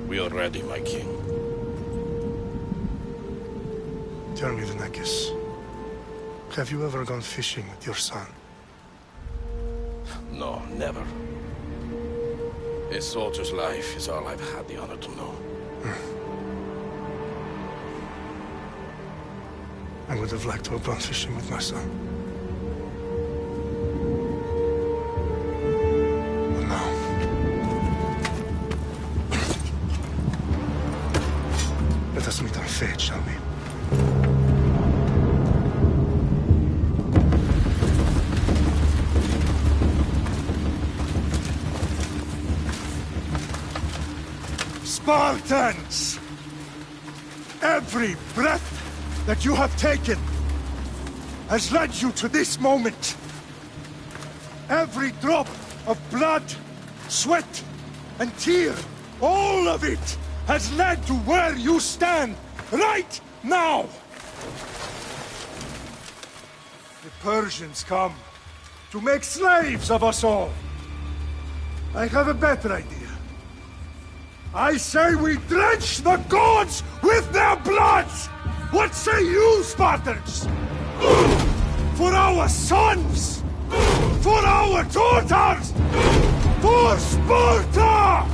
We are ready, my king. Tell me, the Nekis. Have you ever gone fishing with your son? No, never. A soldier's life is all I've had the honor to know. I would have liked to have gone fishing with my son. But no. Let us meet on fate, shall we? Spartans! Every breath that you have taken has led you to this moment. Every drop of blood, sweat, and tear, all of it has led to where you stand right now. The Persians come to make slaves of us all. I have a better idea. I say we drench the gods with their blood! What say you, Spartans? For our sons! For our daughters! For Sparta!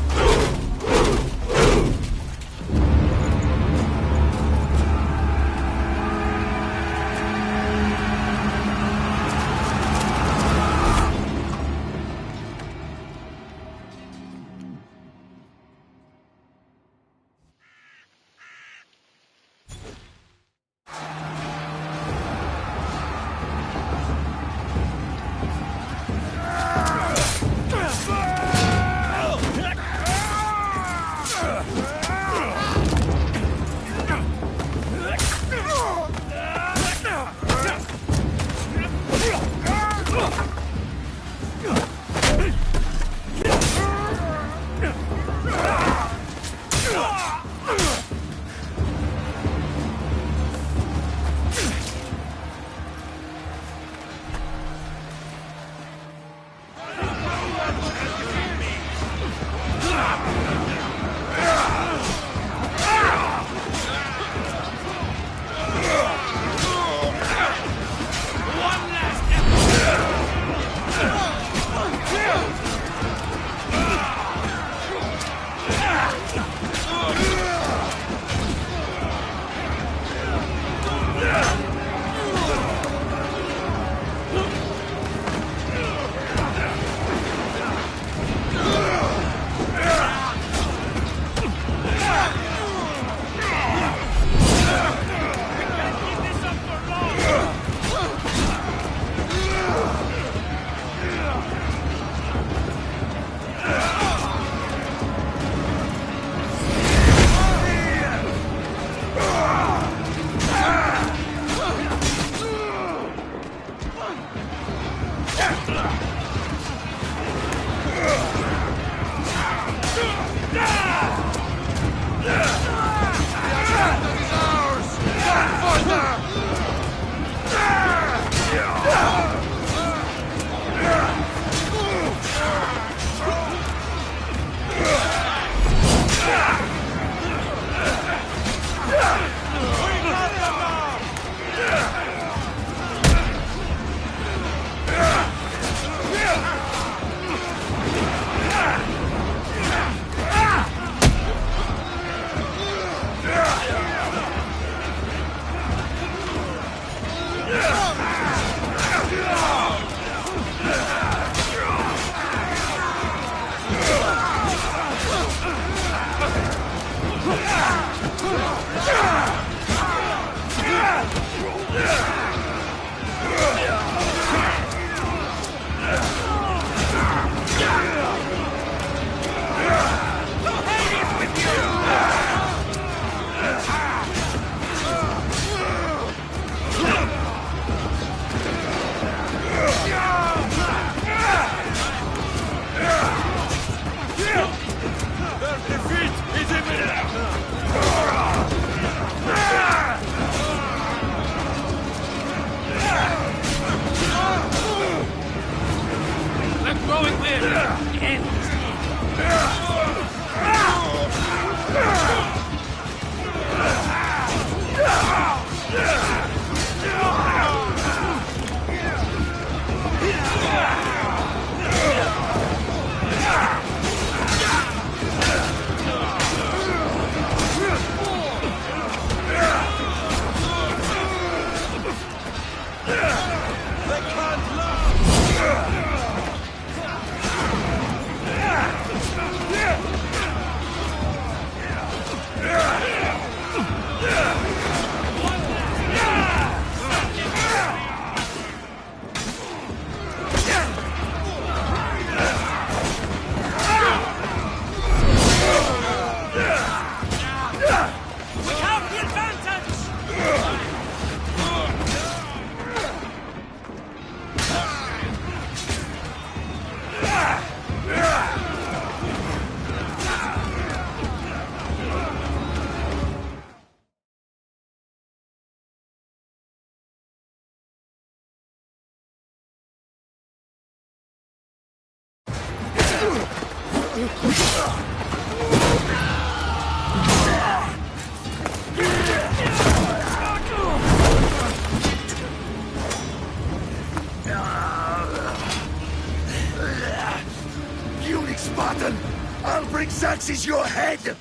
Spartan! I'll bring Xerxes your head!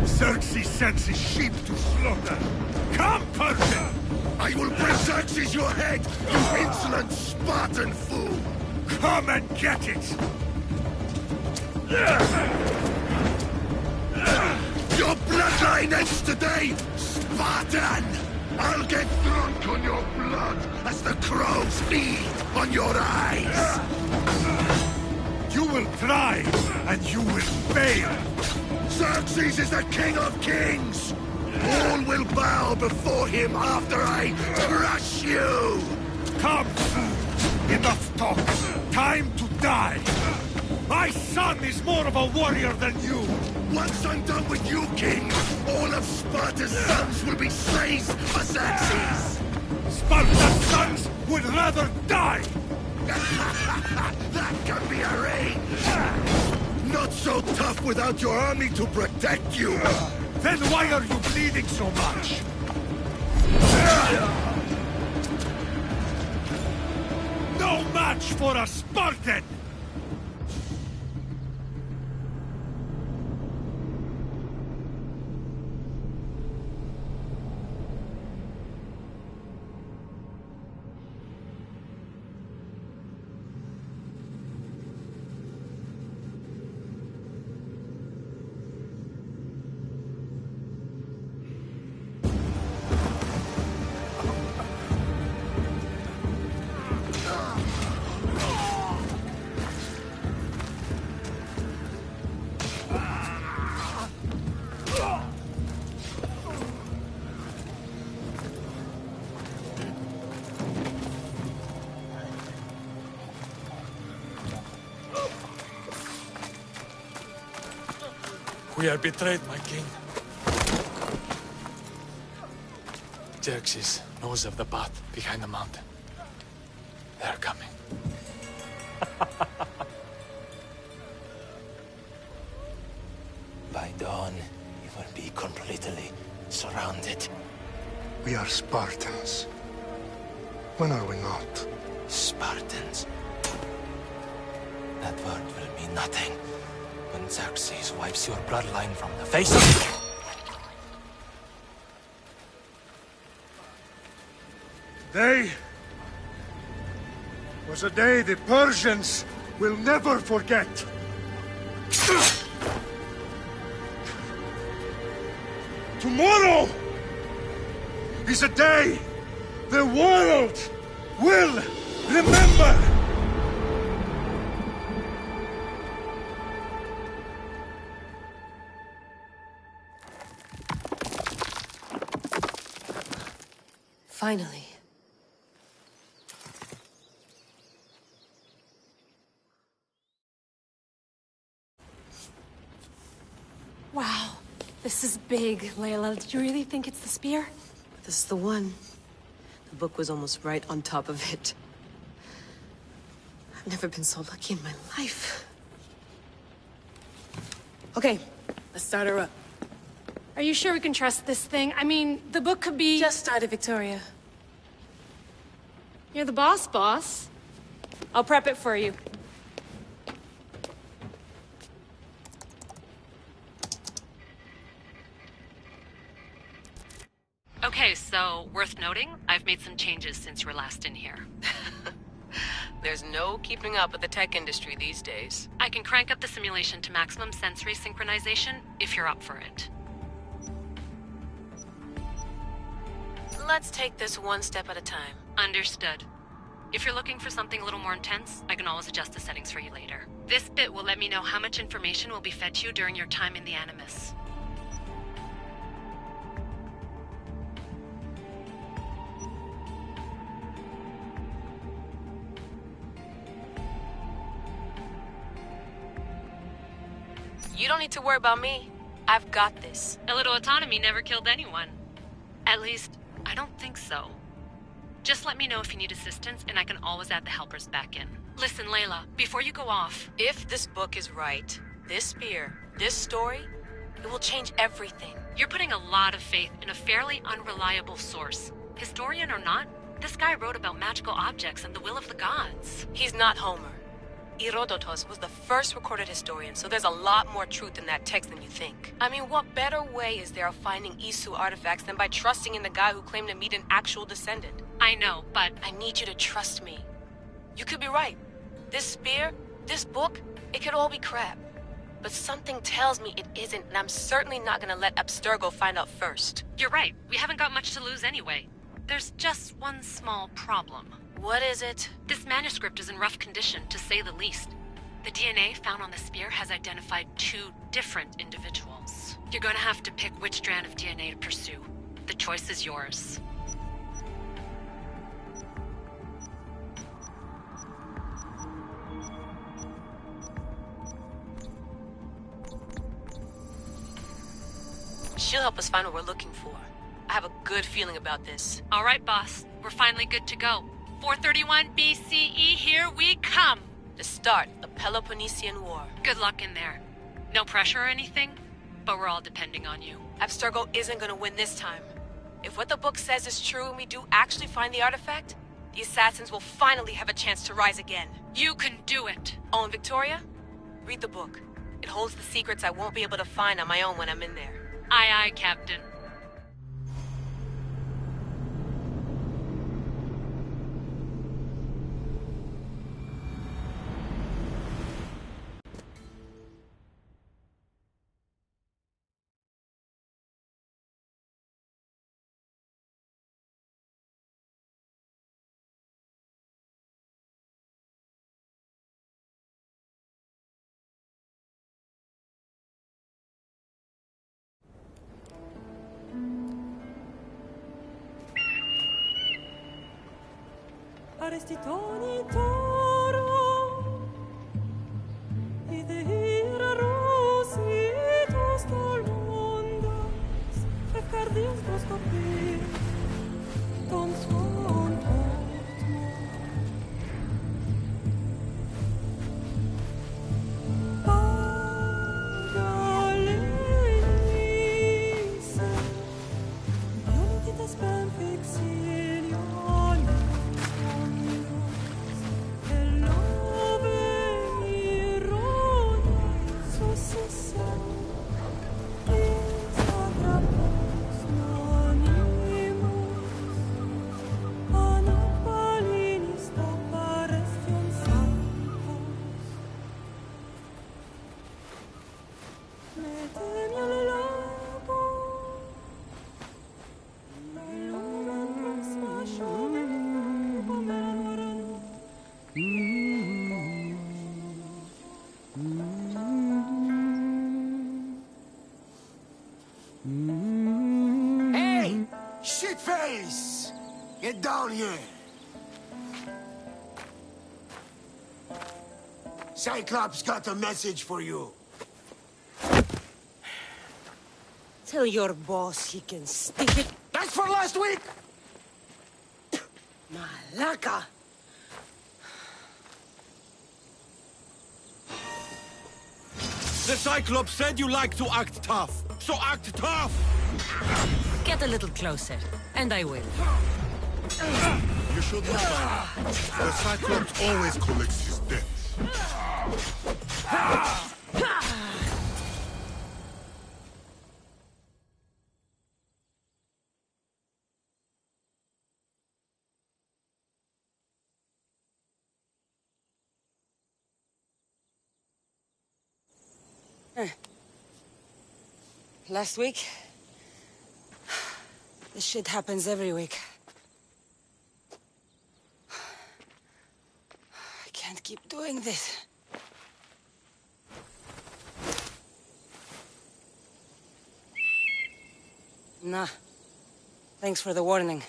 Xerxes sends his sheep to slaughter. Come, Persian! I will bring Xerxes your head, you insolent Spartan fool! Come and get it! Your bloodline ends today, Spartan! I'll get drunk on your blood as the crows feed on your eyes! You will try, and you will fail! Xerxes is the king of kings! All will bow before him after I crush you! Come! Enough talk! Time to die! My son is more of a warrior than you! Once I'm done with you, king, all of Sparta's sons will be slaves for Xerxes! Sparta's sons would rather die! That can be arranged! Not so tough without your army to protect you! Then why are you bleeding so much? No match for a Spartan! We are betrayed, my king. Xerxes knows of the path behind the mountain. They're coming. By dawn, you will be completely surrounded. We are Spartans. When are we not? Spartans. That word will mean nothing when Xerxes wipes your bloodline from the face of... Today was a day the Persians will never forget. Tomorrow is a day the world will remember. Finally. Wow, this is big, Layla. Did you really think it's the spear? This is the one. The book was almost right on top of it. I've never been so lucky in my life. Okay, Let's start her up. Are you sure we can trust this thing? I mean, the book could be... Just started, Victoria. You're the boss. I'll prep it for you. Okay, so, worth noting, I've made some changes since you were last in here. There's no keeping up with the tech industry these days. I can crank up the simulation to maximum sensory synchronization, if you're up for it. Let's take this one step at a time. Understood. If you're looking for something a little more intense, I can always adjust the settings for you later. This bit will let me know how much information will be fed to you during your time in the Animus. You don't need to worry about me. I've got this. A little autonomy never killed anyone. At least, I don't think so. Just let me know if you need assistance, and I can always add the helpers back in. Listen, Layla, before you go off... If this book is right, this spear, this story, it will change everything. You're putting a lot of faith in a fairly unreliable source. Historian or not, this guy wrote about magical objects and the will of the gods. He's not Homer. Herodotus was the first recorded historian, so there's a lot more truth in that text than you think. I mean, what better way is there of finding Isu artifacts than by trusting in the guy who claimed to meet an actual descendant? I know, but... I need you to trust me. You could be right. This spear, this book, it could all be crap. But something tells me it isn't, and I'm certainly not gonna let Abstergo find out first. You're right. We haven't got much to lose anyway. There's just one small problem. What is it? This manuscript is in rough condition, to say the least. The DNA found on the spear has identified 2 different individuals. You're going to have to pick which strand of DNA to pursue. The choice is yours. She'll help us find what we're looking for. I have a good feeling about this. All right, boss. We're finally good to go. 431 BCE, here we come! The start of Peloponnesian War. Good luck in there. No pressure or anything, but we're all depending on you. Abstergo isn't gonna win this time. If what the book says is true and we do actually find the artifact, the assassins will finally have a chance to rise again. You can do it! Oh, and Victoria? Read the book. It holds the secrets I won't be able to find on my own when I'm in there. Aye, aye, Captain. Arestitoni toro ide ira rositos tolmondas fefcardias proscopir ton son portmo Pagalenise Ionitas ben fixilion Hey! Shitface! Get down here! Cyclops got a message for you. Tell your boss he can stick it. That's for last week! Malaka! The Cyclops said you like to act tough, so act tough! Get a little closer, and I will. You should not mind. The Cyclops always collects his debts. Last week? This shit happens every week. I can't keep doing this. Nah. Thanks for the warning.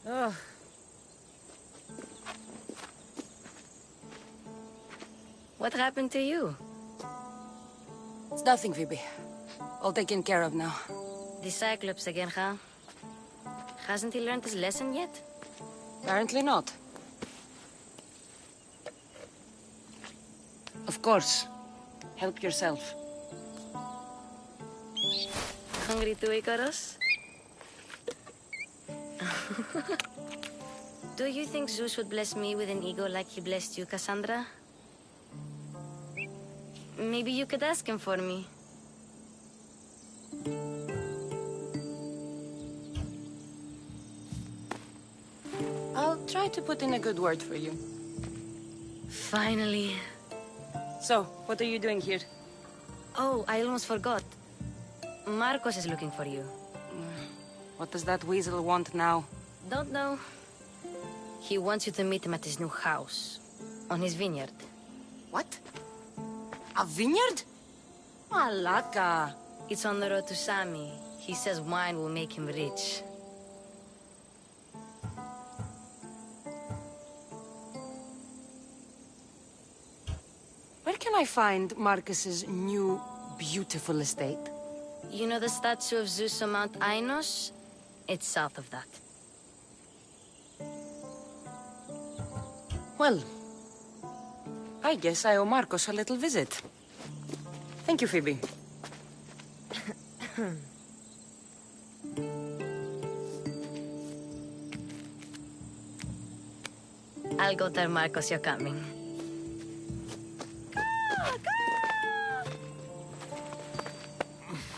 Oh. What happened to you? It's nothing, Phoebe. All taken care of now. The Cyclops again, huh? Hasn't he learned his lesson yet? Apparently not. Of course. Help yourself. Hungry too, Icarus? Do you think Zeus would bless me with an ego like he blessed you, Cassandra? Maybe you could ask him for me. I'll try to put in a good word for you. Finally. So, what are you doing here? Oh, I almost forgot. Marcos is looking for you. What does that weasel want now? Don't know. He wants you to meet him at his new house. On his vineyard. What? A vineyard? Malaka. It's on the road to Sami. He says wine will make him rich. Where can I find Marcus's new, beautiful estate? You know the statue of Zeus on Mount Ainos? It's south of that. Well, I guess I owe Marcos a little visit. Thank you, Phoebe. I'll go tell Marcos you're coming.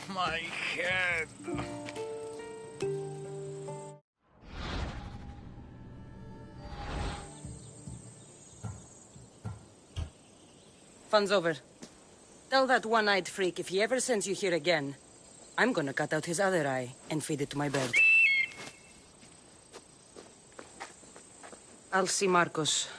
My head. Fun's over. Tell that one-eyed freak if he ever sends you here again, I'm gonna cut out his other eye and feed it to my bird. I'll see Marcos.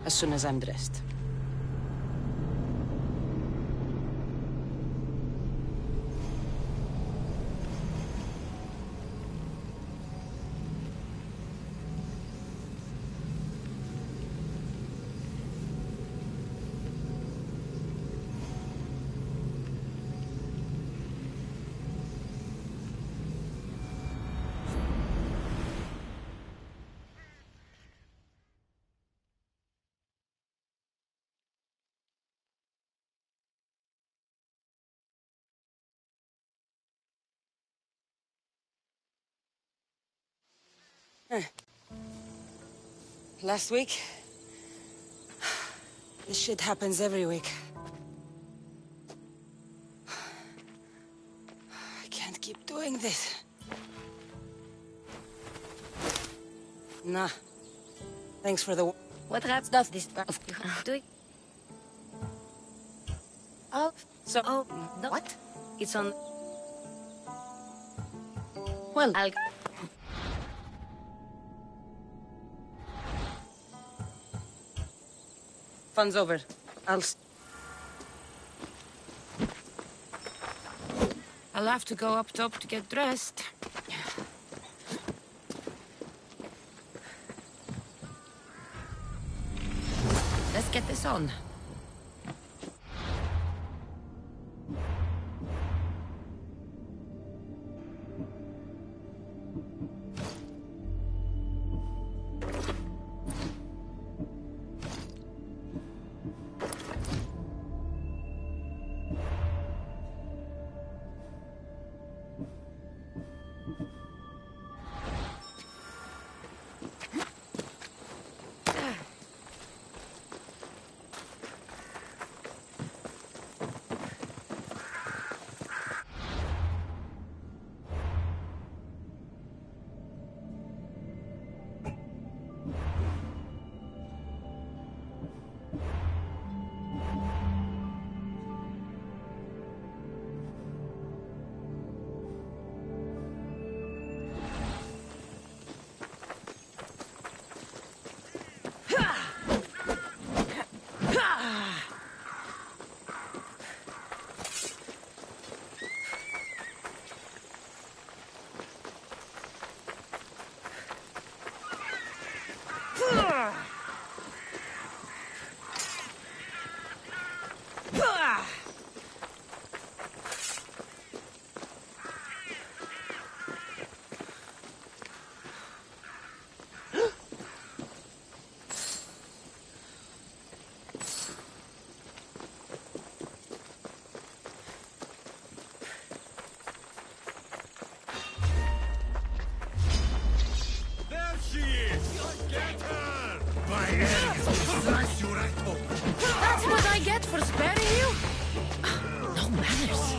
As soon as I'm dressed. Last week? This shit happens every week. I can't keep doing this. Nah. Thanks for the... What happened? Stuff. This... Do it. Oh, so... Oh, no. What? It's on... Well... I'll... Fun's over. I'll have to go up top to get dressed. Let's get this on. That's what I get for sparing you? No manners.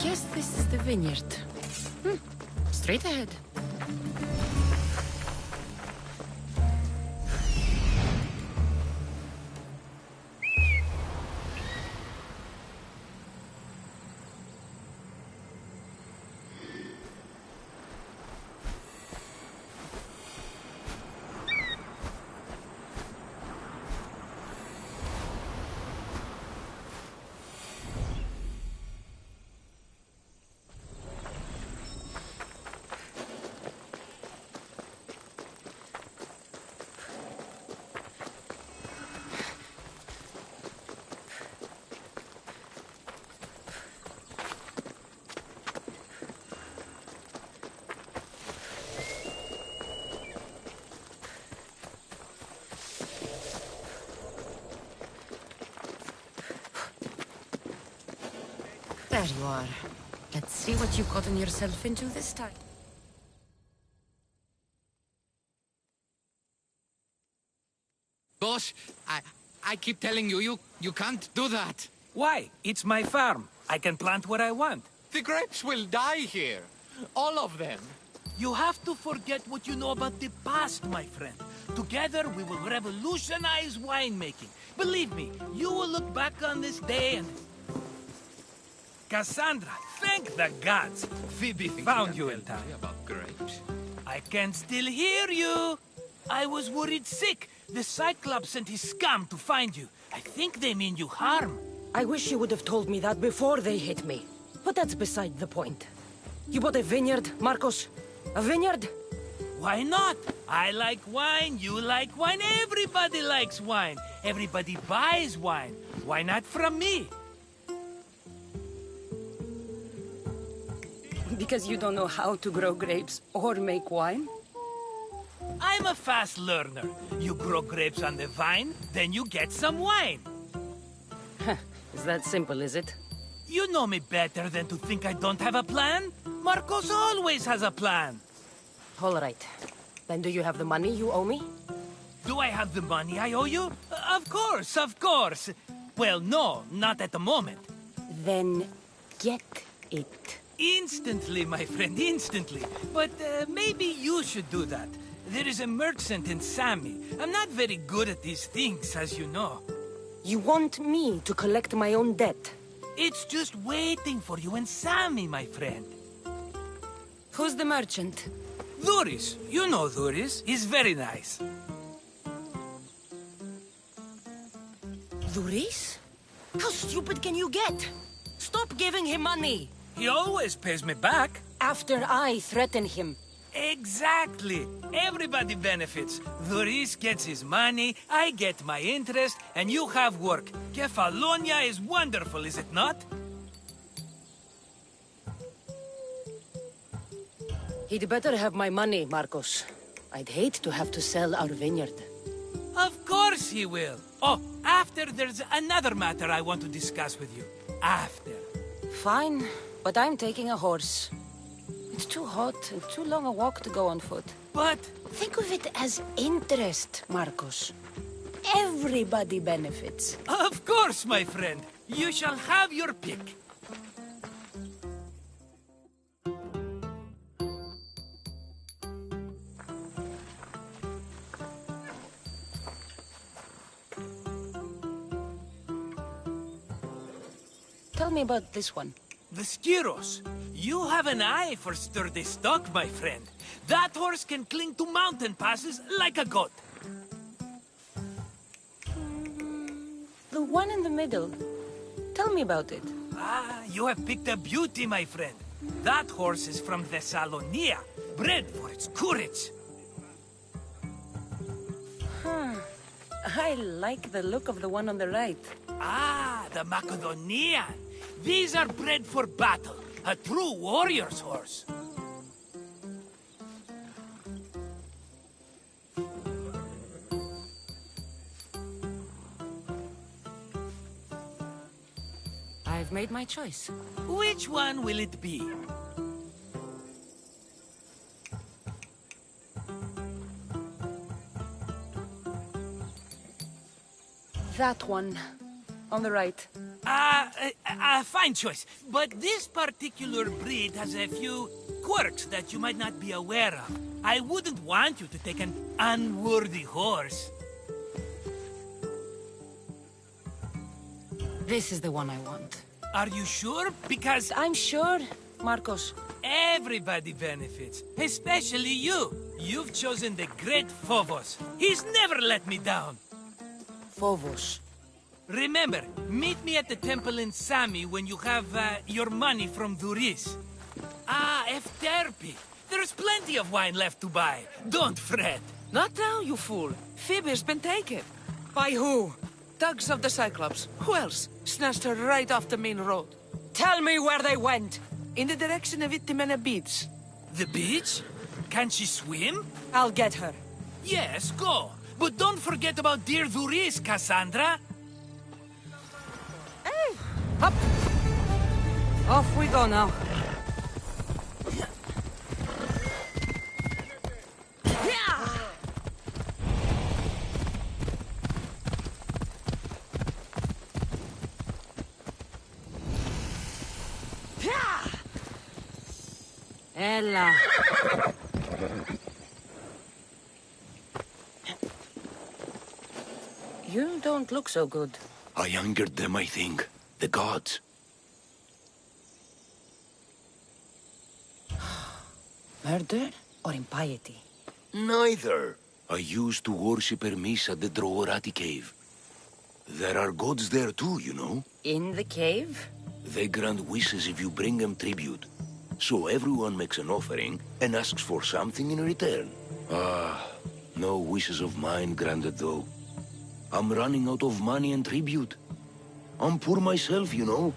Guess this is the vineyard. Straight ahead. There you are. Let's see what you've gotten yourself into this time. Boss, I keep telling you, you can't do that. Why? It's my farm. I can plant what I want. The grapes will die here. All of them. You have to forget what you know about the past, my friend. Together, we will revolutionize winemaking. Believe me, you will look back on this day and... Cassandra, thank the gods. Phoebe found you in time. About grapes. I can still hear you. I was worried sick. The Cyclops sent his scum to find you. I think they mean you harm. I wish you would have told me that before they hit me. But that's beside the point. You bought a vineyard, Marcos? A vineyard? Why not? I like wine, you like wine, everybody likes wine. Everybody buys wine. Why not from me? Because you don't know how to grow grapes or make wine? I'm a fast learner. You grow grapes on the vine, then you get some wine. Is that simple, is it? You know me better than to think I don't have a plan. Marcos always has a plan. All right. Then do you have the money you owe me? Do I have the money I owe you? Of course, of course. Well, no, not at the moment. Then get it. Instantly, my friend, instantly. But maybe you should do that. There is a merchant in Sami. I'm not very good at these things, as you know. You want me to collect my own debt? It's just waiting for you in Sami, my friend. Who's the merchant? Duris. You know Duris. He's very nice. Duris? How stupid can you get? Stop giving him money! He always pays me back. After I threaten him. Exactly. Everybody benefits. Duris gets his money, I get my interest, and you have work. Kefalonia is wonderful, is it not? He'd better have my money, Marcos. I'd hate to have to sell our vineyard. Of course he will. Oh, after there's another matter I want to discuss with you. After. Fine, but I'm taking a horse. It's too hot and too long a walk to go on foot. But... think of it as interest, Marcos. Everybody benefits. Of course, my friend. You shall have your pick. Tell me about this one. The Skiros. You have an eye for sturdy stock, my friend. That horse can cling to mountain passes like a goat. The one in the middle. Tell me about it. Ah, you have picked a beauty, my friend. That horse is from Thessalonia, bred for its courage. I like the look of the one on the right. Ah, the Macedonian. These are bred for battle. A true warrior's horse. I've made my choice. Which one will it be? That one. On the right. Fine choice. But this particular breed has a few quirks that you might not be aware of. I wouldn't want you to take an unworthy horse. This is the one I want. Are you sure? Because... I'm sure, Marcos. everybody benefits. Especially you. You've chosen the great Phobos. He's never let me down. Phobos. Remember, meet me at the temple in Sami when you have your money from Duris. Ah, Efterpi. There's plenty of wine left to buy. Don't fret. Not now, you fool. Phoebe's been taken. By who? Thugs of the Cyclops. Who else? Snatched her right off the main road. Tell me where they went. In the direction of Itimena Beach. The beach? Can she swim? I'll get her. Yes, go. But don't forget about dear Duris, Cassandra. Hey! Up! Off we go now. Ella. You don't look so good. I angered them, I think. The gods. Murder or impiety? Neither. I used to worship Hermes at the Droorati cave. There are gods there too, you know. In the cave? They grant wishes if you bring them tribute. So everyone makes an offering and asks for something in return. Ah, no wishes of mine granted though. I'm running out of money and tribute. I'm poor myself, you know.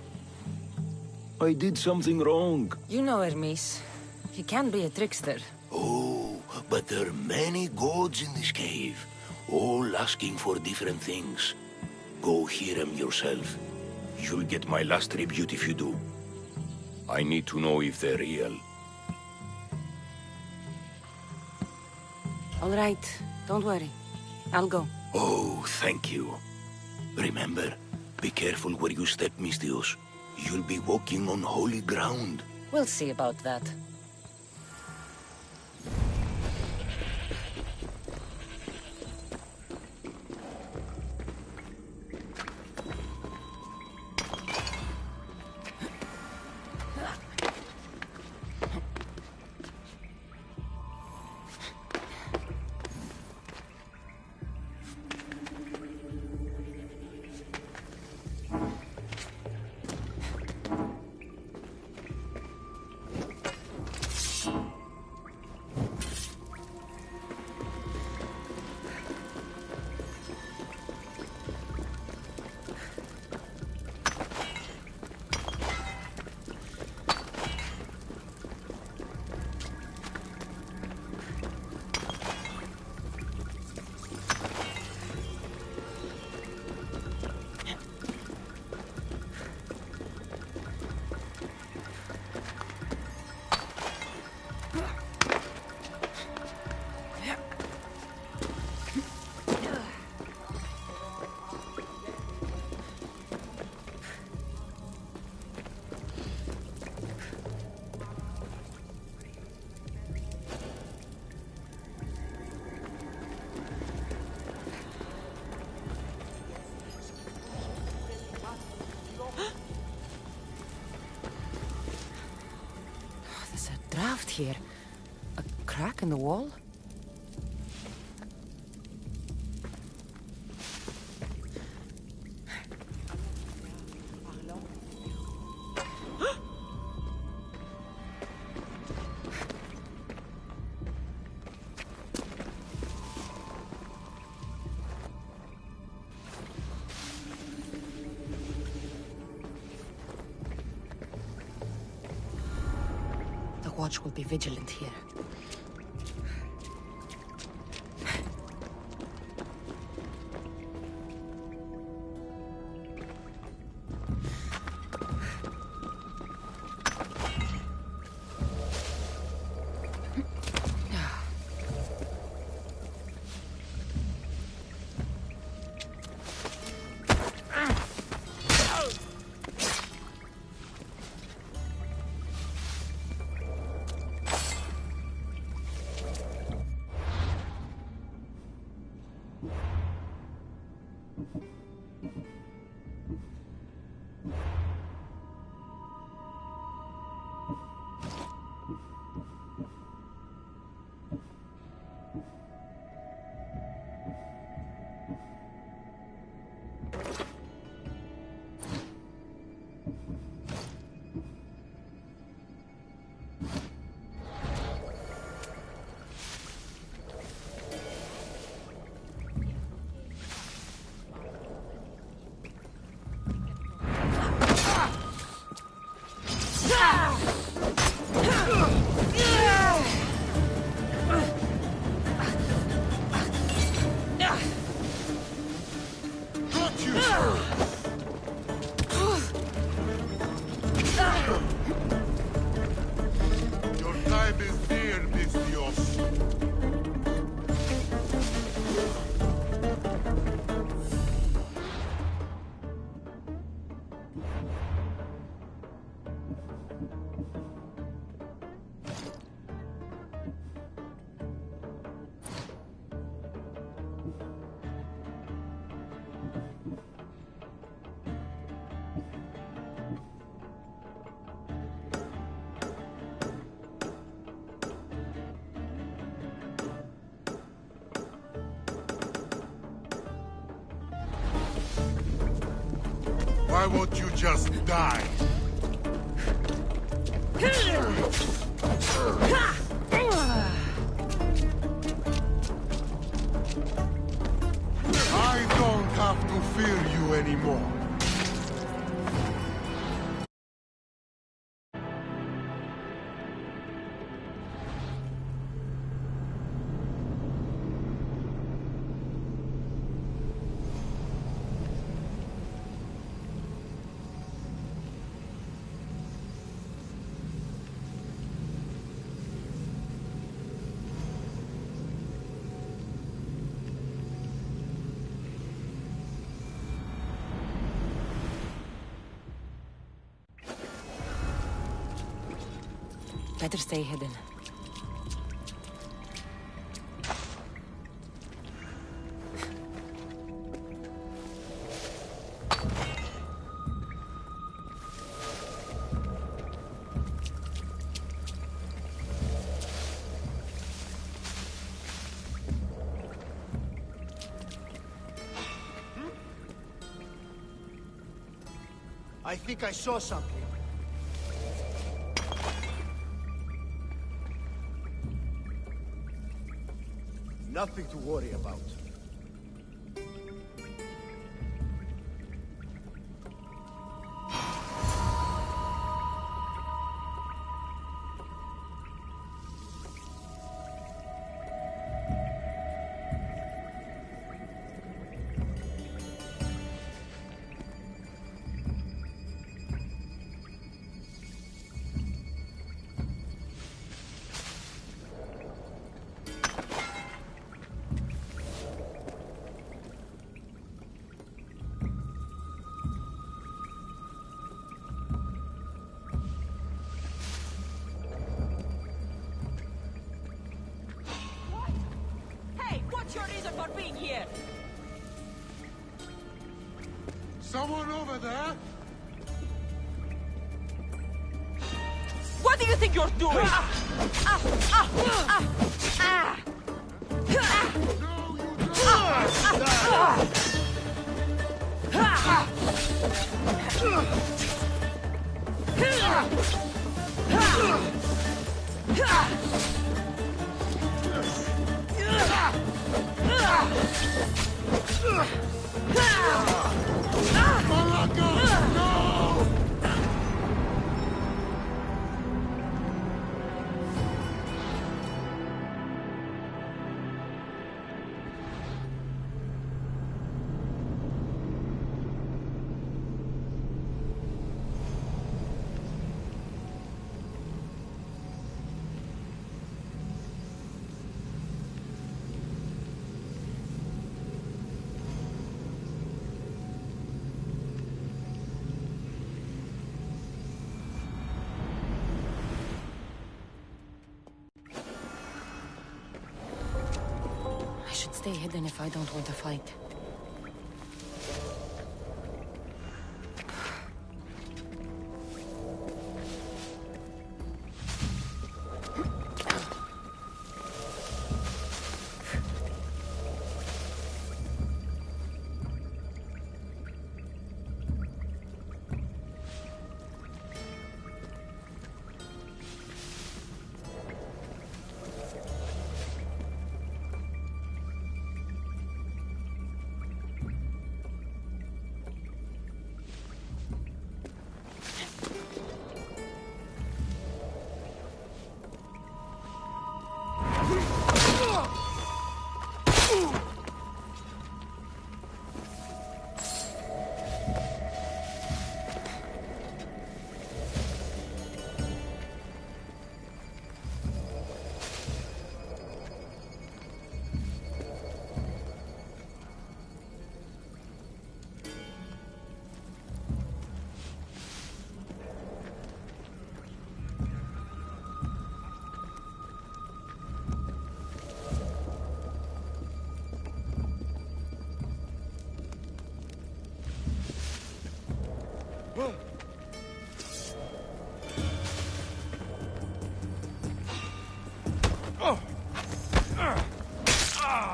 I did something wrong. You know Hermes. He can be a trickster. Oh, but there are many gods in this cave, all asking for different things. Go hear them yourself. You'll get my last tribute if you do. I need to know if they're real. All right, don't worry. I'll go. Oh, thank you. Remember, be careful where you step, Mistios. You'll be walking on holy ground. We'll see about that. Draft here. A crack in the wall? Watch will be vigilant here. Why won't you just die? I don't have to fear you anymore. Better stay hidden. I think I saw something. Nothing to worry about. What's your reason for being here? Someone over there? What do you think you're doing? I should stay hidden if I don't want to fight.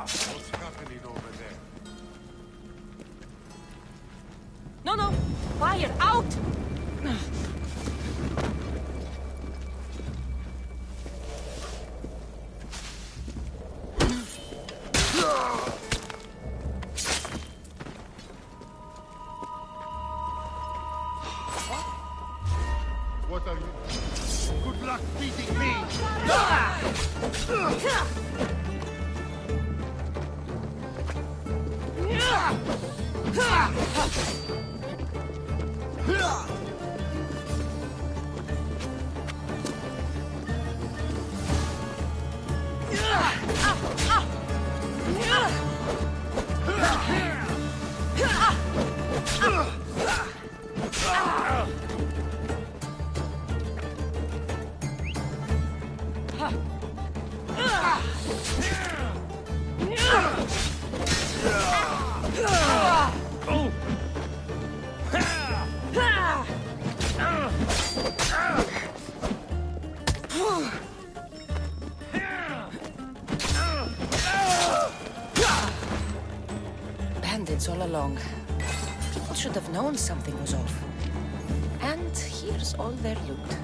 What's happening over there? No! Fire! Out! What are you? Good luck beating me! bandits all along. People should have known something was off. And here's all their loot.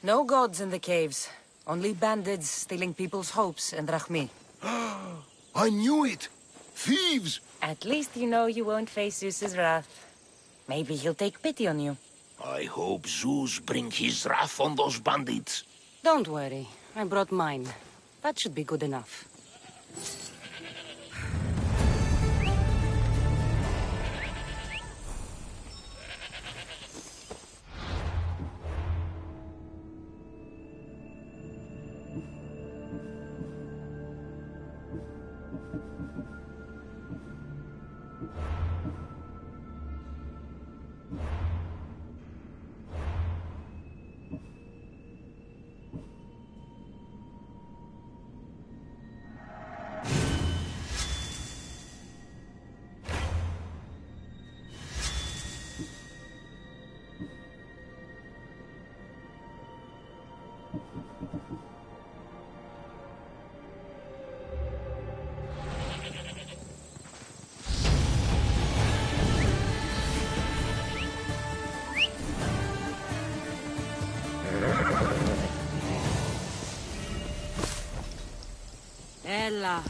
No gods in the caves. Only bandits stealing people's hopes and Rahmi. I knew it! Thieves! At least you know you won't face Zeus's wrath. Maybe he'll take pity on you. I hope Zeus bring his wrath on those bandits. Don't worry. I brought mine. That should be good enough. Ella.